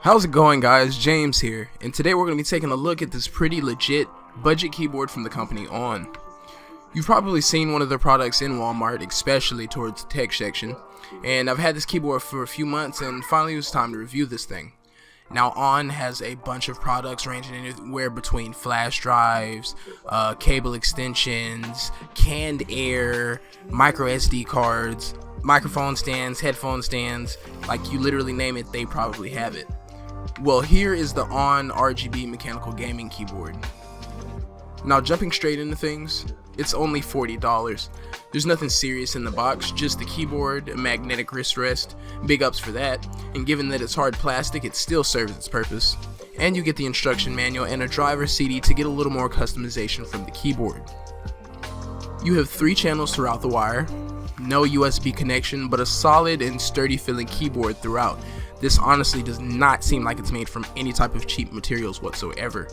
How's it going, guys? James here, and today we're going to be taking a look at this pretty legit budget keyboard from the company ONN. You've probably seen one of their products in Walmart, especially towards the tech section, and I've had this keyboard for a few months and finally it was time to review this thing. Now, ONN has a bunch of products ranging anywhere between flash drives, cable extensions, canned air, micro SD cards, microphone stands, headphone stands, like you literally name it, they probably have it. Well, here is the ONN RGB mechanical gaming keyboard. Now, jumping straight into things, it's only $40. There's nothing serious in the box, just the keyboard, a magnetic wrist rest, big ups for that, and given that it's hard plastic, it still serves its purpose. And you get the instruction manual and a driver CD to get a little more customization from the keyboard. You have 3 channels throughout the wire, no USB connection, but a solid and sturdy feeling keyboard throughout. This honestly does not seem like it's made from any type of cheap materials whatsoever.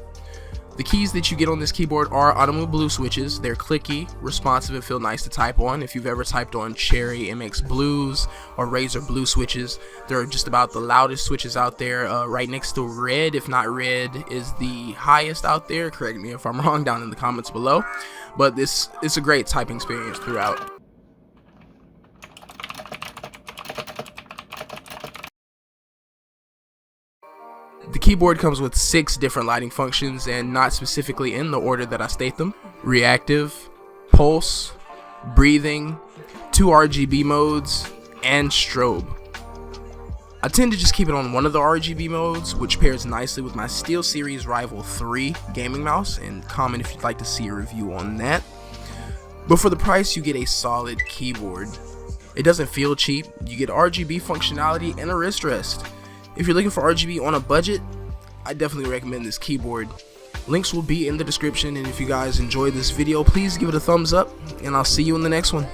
The keys that you get on this keyboard are Automotive Blue switches. They're clicky, responsive, and feel nice to type on. If you've ever typed on Cherry MX Blues or Razor Blue switches, they're just about the loudest switches out there. Right next to Red, if not Red, is the highest out there. Correct me if I'm wrong down in the comments below. But it's a great typing experience throughout. The keyboard comes with 6 different lighting functions, and not specifically in the order that I state them. Reactive, pulse, breathing, 2 RGB modes, and strobe. I tend to just keep it on one of the RGB modes, which pairs nicely with my SteelSeries Rival 3 gaming mouse, and comment if you'd like to see a review on that. But for the price, you get a solid keyboard. It doesn't feel cheap, you get RGB functionality and a wrist rest. If you're looking for RGB on a budget, I definitely recommend this keyboard. Links will be in the description, and if you guys enjoyed this video, please give it a thumbs up, and I'll see you in the next one.